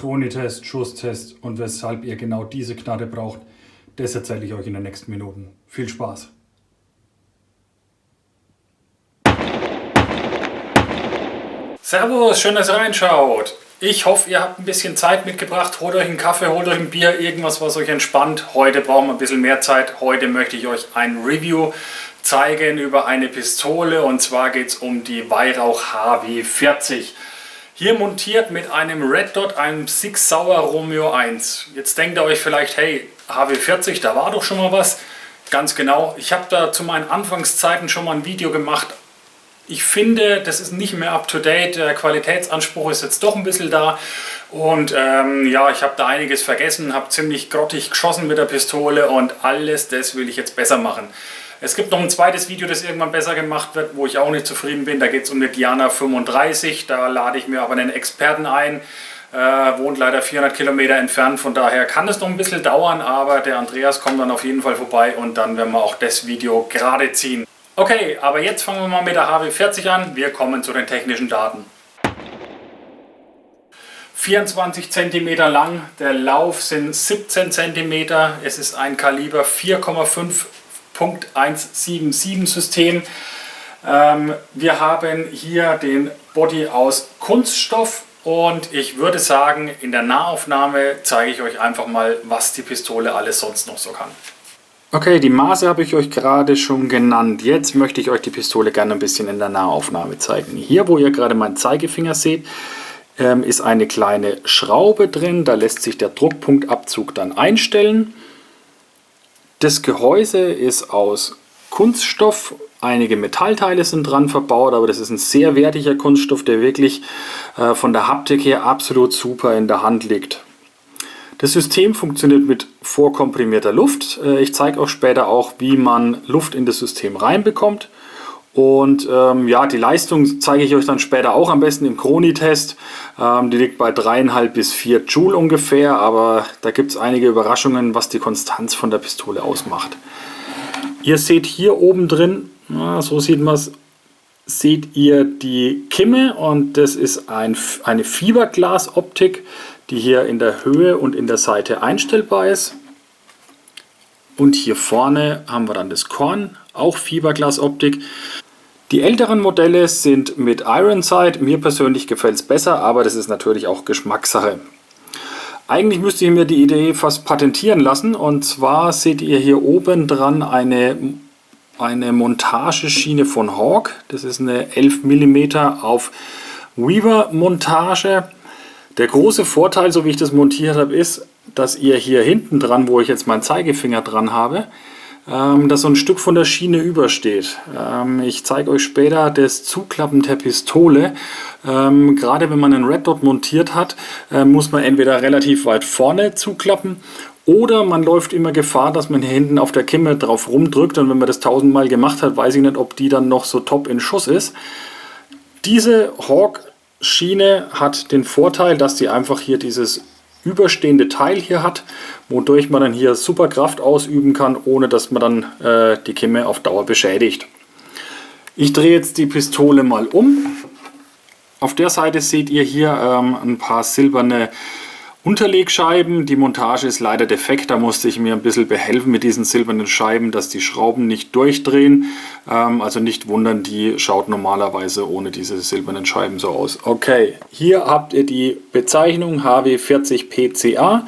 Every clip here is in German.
Chronitest, Schusstest und weshalb ihr genau diese Knarre braucht, das erzähle ich euch in den nächsten Minuten. Viel Spaß! Servus, schön, dass ihr reinschaut. Ich hoffe, ihr habt ein bisschen Zeit mitgebracht. Holt euch einen Kaffee, holt euch ein Bier, irgendwas, was euch entspannt. Heute brauchen wir ein bisschen mehr Zeit. Heute möchte ich euch ein Review zeigen über eine Pistole. Und zwar geht es um die Weihrauch HW40. Hier montiert mit einem Red Dot, einem Sig Sauer Romeo 1. Jetzt denkt ihr euch vielleicht, hey, HW40, da war doch schon mal was. Ganz genau, ich habe da zu meinen Anfangszeiten schon mal ein Video gemacht. Ich finde, das ist nicht mehr up to date, der Qualitätsanspruch ist jetzt doch ein bisschen da und ja, ich habe da einiges vergessen, habe ziemlich grottig geschossen mit der Pistole und alles das will ich jetzt besser machen. Es gibt noch ein zweites Video, das irgendwann besser gemacht wird, wo ich auch nicht zufrieden bin, da geht es um eine Diana 35, da lade ich mir aber einen Experten ein, wohnt leider 400 Kilometer entfernt, von daher kann es noch ein bisschen dauern, aber der Andreas kommt dann auf jeden Fall vorbei und dann werden wir auch das Video gerade ziehen. Okay, aber jetzt fangen wir mal mit der HW40 an. Wir kommen zu den technischen Daten. 24 cm lang, der Lauf sind 17 cm. Es ist ein Kaliber 4,5.177 System. Wir haben hier den Body aus Kunststoff und ich würde sagen, in der Nahaufnahme zeige ich euch einfach mal, was die Pistole alles sonst noch so kann. Okay, die Maße habe ich euch gerade schon genannt. Jetzt möchte ich euch die Pistole gerne ein bisschen in der Nahaufnahme zeigen. Hier, wo ihr gerade meinen Zeigefinger seht, ist eine kleine Schraube drin. Da lässt sich der Druckpunktabzug dann einstellen. Das Gehäuse ist aus Kunststoff. Einige Metallteile sind dran verbaut, aber das ist ein sehr wertiger Kunststoff, der wirklich von der Haptik her absolut super in der Hand liegt. Das System funktioniert mit vorkomprimierter Luft. Ich zeige euch später auch, wie man Luft in das System reinbekommt. Und ja, die Leistung zeige ich euch dann später auch am besten im Chronitest. Die liegt bei 3,5 bis 4 Joule ungefähr, aber da gibt es einige Überraschungen, was die Konstanz von der Pistole ausmacht. Ihr seht hier oben drin, so sieht man es, seht ihr die Kimme und das ist eine Fiberglas-Optik, die hier in der Höhe und in der Seite einstellbar ist. Und hier vorne haben wir dann das Korn, auch Fiberglas-Optik. Die älteren Modelle sind mit Iron Sight. Mir persönlich gefällt es besser, aber das ist natürlich auch Geschmackssache. Eigentlich müsste ich mir die Idee fast patentieren lassen. Und zwar seht ihr hier oben dran eine Montageschiene von Hawk. Das ist eine 11 mm auf Weaver Montage. Der große Vorteil, so wie ich das montiert habe, ist, dass ihr hier hinten dran, wo ich jetzt meinen Zeigefinger dran habe, dass so ein Stück von der Schiene übersteht. Ich zeige euch später das Zuklappen der Pistole. Gerade wenn man einen Red Dot montiert hat, muss man entweder relativ weit vorne zuklappen oder man läuft immer Gefahr, dass man hier hinten auf der Kimme drauf rumdrückt und wenn man das 1000-mal gemacht hat, weiß ich nicht, ob die dann noch so top in Schuss ist. Diese Hawk Schiene hat den Vorteil, dass sie einfach hier dieses überstehende Teil hier hat, wodurch man dann hier super Kraft ausüben kann, ohne dass man dann die Kimme auf Dauer beschädigt. Ich drehe jetzt die Pistole mal um. Auf der Seite seht ihr hier ein paar silberne Unterlegscheiben. Die Montage ist leider defekt, da musste ich mir ein bisschen behelfen mit diesen silbernen Scheiben, dass die Schrauben nicht durchdrehen. Also nicht wundern, die schaut normalerweise ohne diese silbernen Scheiben so aus. Okay, hier habt ihr die Bezeichnung HW40 PCA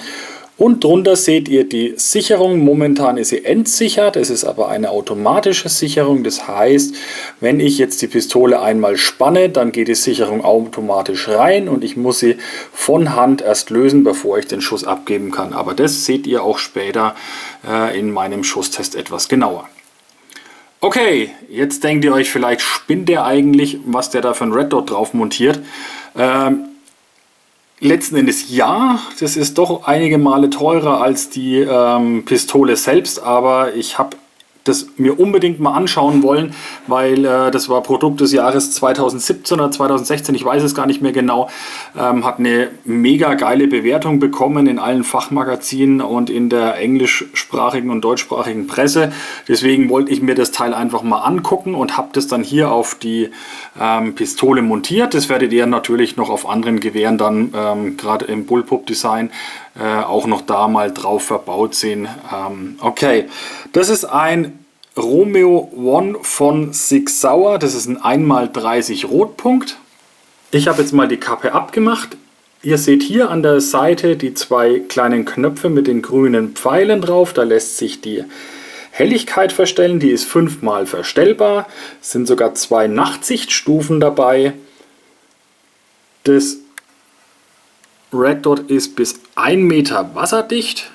und drunter seht ihr die Sicherung. Momentan ist sie entsichert, es ist aber eine automatische Sicherung. Das heißt, wenn ich jetzt die Pistole einmal spanne, dann geht die Sicherung automatisch rein und ich muss sie von Hand erst lösen, bevor ich den Schuss abgeben kann. Aber das seht ihr auch später in meinem Schusstest etwas genauer. Okay, jetzt denkt ihr euch vielleicht, spinnt der eigentlich, was der da für ein Red Dot drauf montiert? Letzten Endes ja, das ist doch einige Male teurer als die Pistole selbst, aber ich habe das mir unbedingt mal anschauen wollen, weil das war Produkt des Jahres 2017 oder 2016, ich weiß es gar nicht mehr genau, hat eine mega geile Bewertung bekommen in allen Fachmagazinen und in der englischsprachigen und deutschsprachigen Presse. Deswegen wollte ich mir das Teil einfach mal angucken und habe das dann hier auf die Pistole montiert. Das werdet ihr natürlich noch auf anderen Gewehren dann, gerade im Bullpup-Design, auch noch da mal drauf verbaut sehen. Okay, das ist ein Romeo One von Sig Sauer. Das ist ein 1x30 Rotpunkt. Ich habe jetzt mal die Kappe abgemacht. Ihr seht hier an der Seite die zwei kleinen Knöpfe mit den grünen Pfeilen drauf. Da lässt sich die Helligkeit verstellen. Die ist 5-mal verstellbar. Es sind sogar 2 Nachtsichtstufen dabei. Das Red Dot ist bis 1 Meter wasserdicht.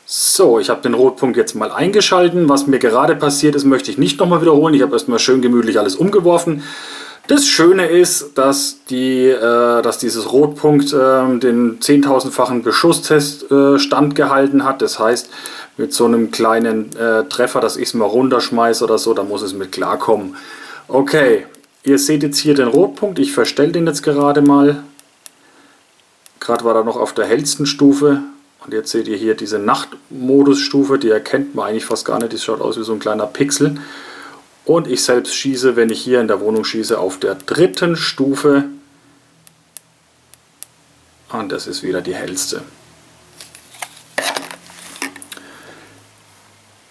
So, ich habe den Rotpunkt jetzt mal eingeschalten. Was mir gerade passiert ist, möchte ich nicht nochmal wiederholen. Ich habe erstmal schön gemütlich alles umgeworfen. Das Schöne ist, dass dieses Rotpunkt den 10.000-fachen Beschusstest standgehalten hat. Das heißt, mit so einem kleinen Treffer, dass ich es mal runterschmeiße oder so, da muss es mit klarkommen. Okay, ihr seht jetzt hier den Rotpunkt. Ich verstelle den jetzt gerade mal. Gerade war er noch auf der hellsten Stufe. Und jetzt seht ihr hier diese Nachtmodusstufe, die erkennt man eigentlich fast gar nicht. Die schaut aus wie so ein kleiner Pixel. Und ich selbst schieße, wenn ich hier in der Wohnung schieße, auf der 3. Stufe. Und das ist wieder die hellste.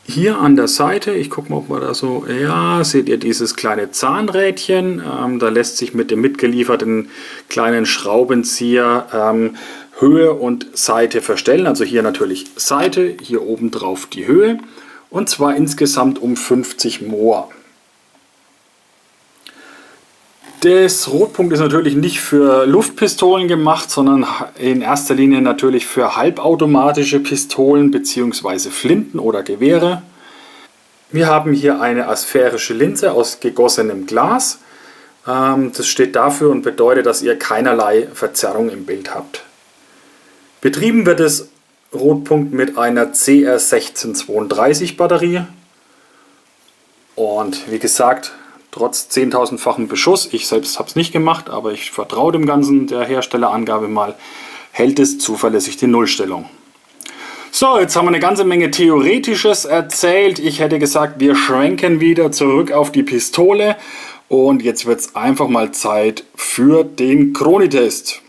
Hier an der Seite, ich gucke mal, ob man da so, ja, seht ihr dieses kleine Zahnrädchen. Da lässt sich mit dem mitgelieferten kleinen Schraubenzieher Höhe und Seite verstellen. Also hier natürlich Seite, hier oben drauf die Höhe. Und zwar insgesamt um 50 Mohr. Das Rotpunkt ist natürlich nicht für Luftpistolen gemacht, sondern in erster Linie natürlich für halbautomatische Pistolen bzw. Flinten oder Gewehre. Wir haben hier eine asphärische Linse aus gegossenem Glas. Das steht dafür und bedeutet, dass ihr keinerlei Verzerrung im Bild habt. Betrieben wird das Rotpunkt mit einer CR1632 Batterie. Und wie gesagt, trotz 10.000-fachen Beschuss, ich selbst habe es nicht gemacht, aber ich vertraue dem Ganzen der Herstellerangabe mal, hält es zuverlässig die Nullstellung. So, jetzt haben wir eine ganze Menge Theoretisches erzählt. Ich hätte gesagt, wir schwenken wieder zurück auf die Pistole. Und jetzt wird es einfach mal Zeit für den Kronitest.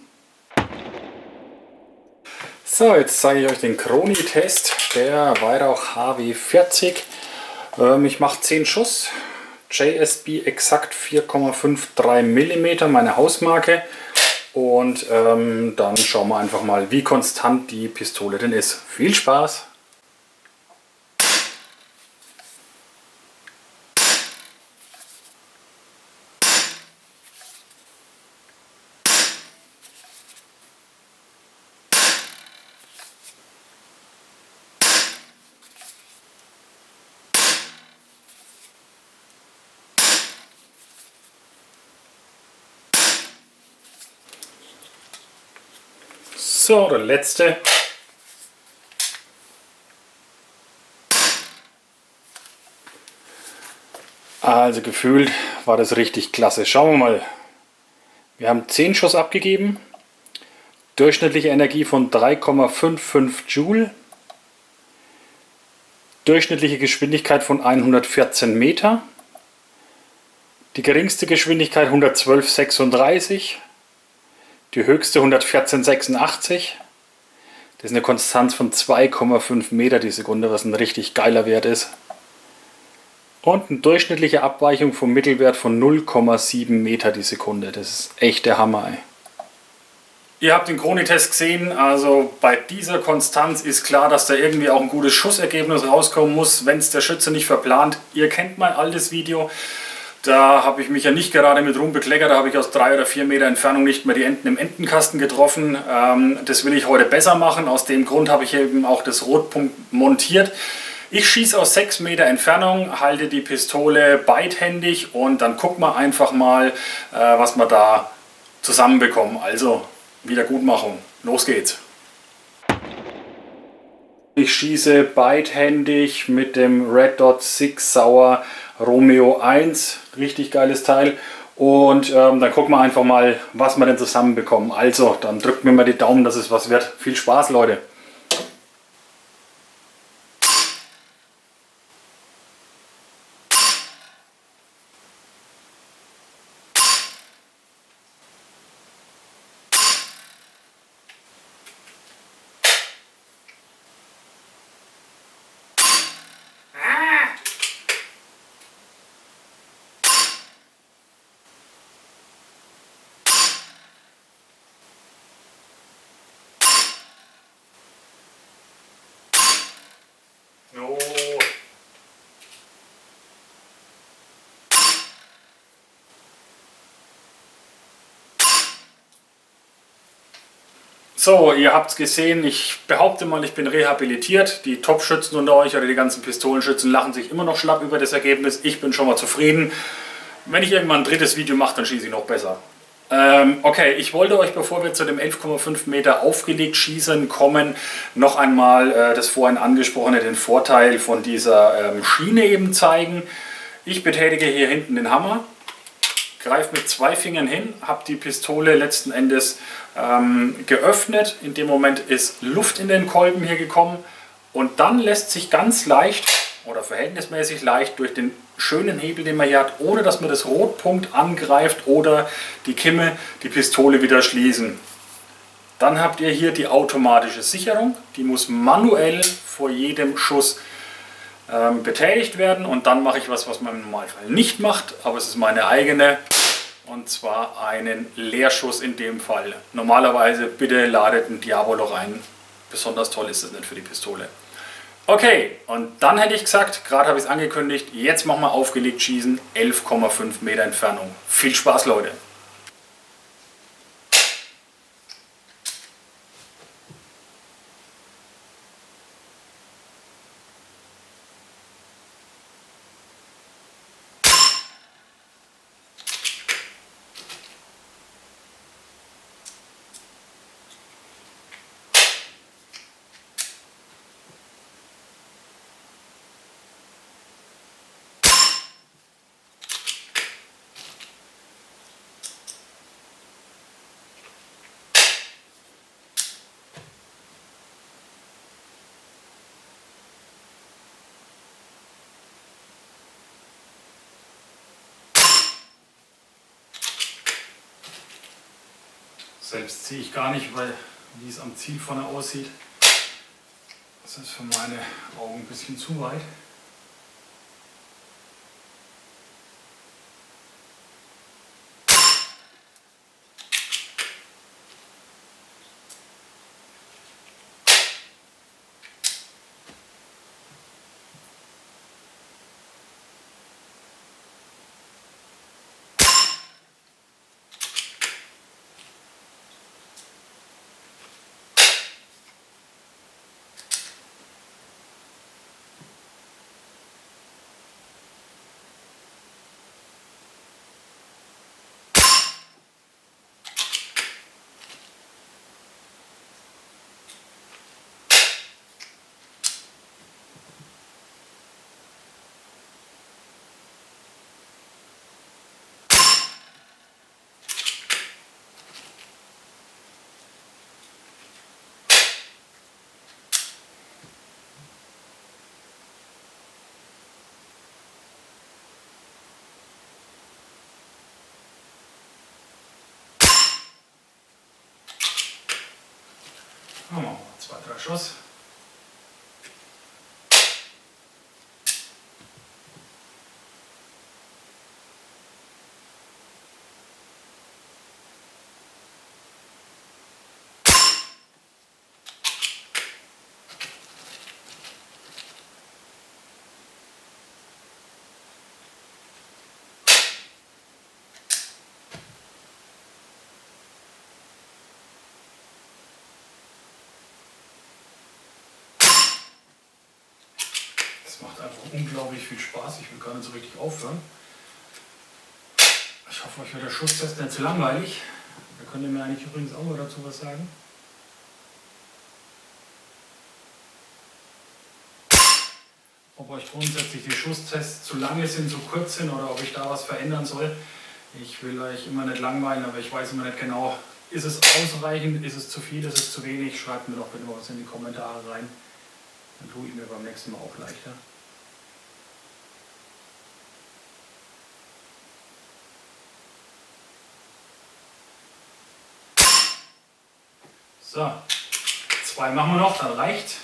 So, jetzt zeige ich euch den Kronitest der Weihrauch HW40. Ich mache 10 Schuss. JSB exakt 4,53 mm, meine Hausmarke. Und dann schauen wir einfach mal, wie konstant die Pistole denn ist. Viel Spaß! So, der letzte. Also gefühlt war das richtig klasse. Schauen wir mal. Wir haben 10 Schuss abgegeben. Durchschnittliche Energie von 3,55 Joule. Durchschnittliche Geschwindigkeit von 114 Meter. Die geringste Geschwindigkeit 112,36. Die höchste 114,86. Das ist eine Konstanz von 2,5 Meter die Sekunde, was ein richtig geiler Wert ist. Und eine durchschnittliche Abweichung vom Mittelwert von 0,7 Meter die Sekunde. Das ist echt der Hammer, ey. Ihr habt den Kronitest gesehen, also bei dieser Konstanz ist klar, dass da irgendwie auch ein gutes Schussergebnis rauskommen muss, wenn es der Schütze nicht verplant. Ihr kennt mein altes Video. Da habe ich mich ja nicht gerade mit Ruhm bekleckert, da habe ich aus 3 oder 4 Meter Entfernung nicht mehr die Enten im Entenkasten getroffen. Das will ich heute besser machen, aus dem Grund habe ich eben auch das Rotpunkt montiert. Ich schieße aus 6 Meter Entfernung, halte die Pistole beidhändig und dann gucken wir einfach mal, was wir da zusammenbekommen. Also Wiedergutmachung, los geht's! Ich schieße beidhändig mit dem Red Dot Six Sauer Romeo 1. Richtig geiles Teil. Und dann gucken wir einfach mal, was wir denn zusammenbekommen. Also, dann drückt mir mal die Daumen, dass es was wird. Viel Spaß, Leute. No. So, ihr habt es gesehen, ich behaupte mal, ich bin rehabilitiert. Die Top-Schützen unter euch oder die ganzen Pistolenschützen lachen sich immer noch schlapp über das Ergebnis. Ich bin schon mal zufrieden. Wenn ich irgendwann ein drittes Video mache, dann schieße ich noch besser. Okay, ich wollte euch, bevor wir zu dem 11,5 Meter aufgelegt Schießen kommen, noch einmal das vorhin angesprochene, den Vorteil von dieser Schiene eben zeigen. Ich betätige hier hinten den Hammer, greife mit 2 Fingern hin, habe die Pistole letzten Endes geöffnet. In dem Moment ist Luft in den Kolben hier gekommen und dann lässt sich ganz leicht oder verhältnismäßig leicht durch den schönen Hebel, den man hier hat, ohne dass man das Rotpunkt angreift oder die Kimme, die Pistole wieder schließen. Dann habt ihr hier die automatische Sicherung, die muss manuell vor jedem Schuss betätigt werden und dann mache ich was man im Normalfall nicht macht, aber es ist meine eigene, und zwar einen Leerschuss in dem Fall. Normalerweise bitte ladet ein Diabolo rein, besonders toll ist es nicht für die Pistole. Okay, und dann hätte ich gesagt, gerade habe ich es angekündigt, jetzt machen wir aufgelegt schießen, 11,5 Meter Entfernung. Viel Spaß, Leute! Selbst sehe ich gar nicht, weil wie es am Ziel vorne aussieht, das ist für meine Augen ein bisschen zu weit. Machen wir mal 2, 3 Schuss. Macht einfach unglaublich viel Spaß. Ich will gar nicht so richtig aufhören. Ich hoffe, euch wird der Schusstest nicht zu langweilig. Da könnt ihr mir eigentlich übrigens auch mal dazu was sagen. ob euch grundsätzlich die Schusstests zu lange sind, zu kurz sind oder ob ich da was verändern soll. Ich will euch immer nicht langweilen, aber ich weiß immer nicht genau, ist es ausreichend, ist es zu viel, ist es zu wenig? Schreibt mir doch bitte was in die Kommentare rein. Dann tue ich mir beim nächsten Mal auch leichter. So, 2 machen wir noch, dann reicht.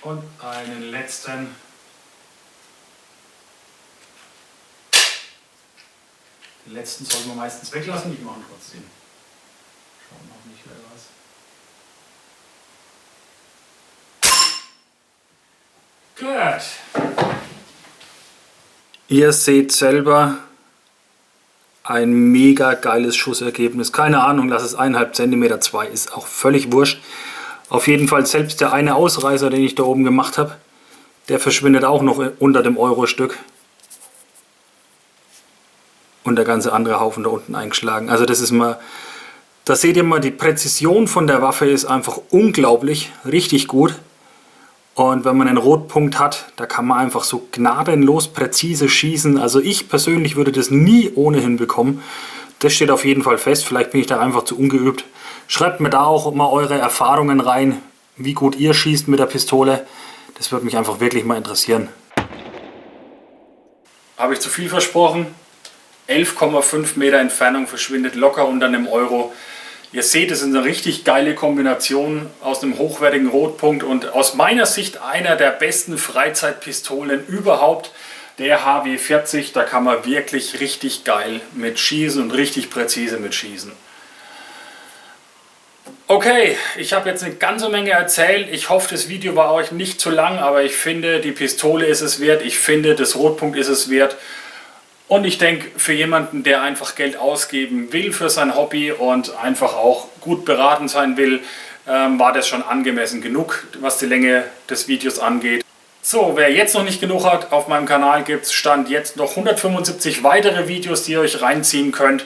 Und einen letzten. Den letzten sollten wir meistens weglassen, ich mache ihn trotzdem. Schauen noch nicht wieder was. Gut. Ihr seht selber ein mega geiles Schussergebnis. Keine Ahnung, lass es 1,5 cm, 2 ist auch völlig wurscht. Auf jeden Fall selbst der eine Ausreißer, den ich da oben gemacht habe, der verschwindet auch noch unter dem Euro-Stück. Und der ganze andere Haufen da unten eingeschlagen. Also das ist mal, da seht ihr mal, die Präzision von der Waffe ist einfach unglaublich, richtig gut. Und wenn man einen Rotpunkt hat, da kann man einfach so gnadenlos präzise schießen. Also ich persönlich würde das nie ohnehin bekommen. Das steht auf jeden Fall fest. Vielleicht bin ich da einfach zu ungeübt. Schreibt mir da auch mal eure Erfahrungen rein, wie gut ihr schießt mit der Pistole. Das würde mich einfach wirklich mal interessieren. Habe ich zu viel versprochen? 11,5 Meter Entfernung verschwindet locker unter einem Euro. Ihr seht, es ist eine richtig geile Kombination aus einem hochwertigen Rotpunkt und aus meiner Sicht einer der besten Freizeitpistolen überhaupt. Der HW40, da kann man wirklich richtig geil mit schießen und richtig präzise mit schießen. Okay, ich habe jetzt eine ganze Menge erzählt. Ich hoffe, das Video war euch nicht zu lang, aber ich finde, die Pistole ist es wert. Ich finde, das Rotpunkt ist es wert. Und ich denke, für jemanden, der einfach Geld ausgeben will für sein Hobby und einfach auch gut beraten sein will, war das schon angemessen genug, was die Länge des Videos angeht. So, wer jetzt noch nicht genug hat, auf meinem Kanal gibt es Stand jetzt noch 175 weitere Videos, die ihr euch reinziehen könnt.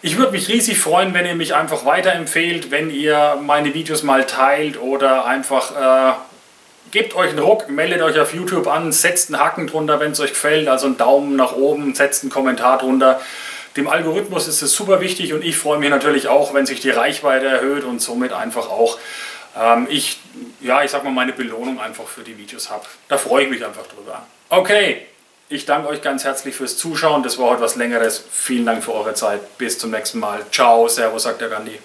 Ich würde mich riesig freuen, wenn ihr mich einfach weiterempfehlt, wenn ihr meine Videos mal teilt oder einfach gebt euch einen Ruck, meldet euch auf YouTube an, setzt einen Haken drunter, wenn es euch gefällt, also einen Daumen nach oben, setzt einen Kommentar drunter. Dem Algorithmus ist es super wichtig und ich freue mich natürlich auch, wenn sich die Reichweite erhöht und somit einfach auch ich sag mal, meine Belohnung einfach für die Videos habe. Da freue ich mich einfach drüber. Okay, ich danke euch ganz herzlich fürs Zuschauen. Das war heute was Längeres. Vielen Dank für eure Zeit. Bis zum nächsten Mal. Ciao, Servus, sagt der Gandhi.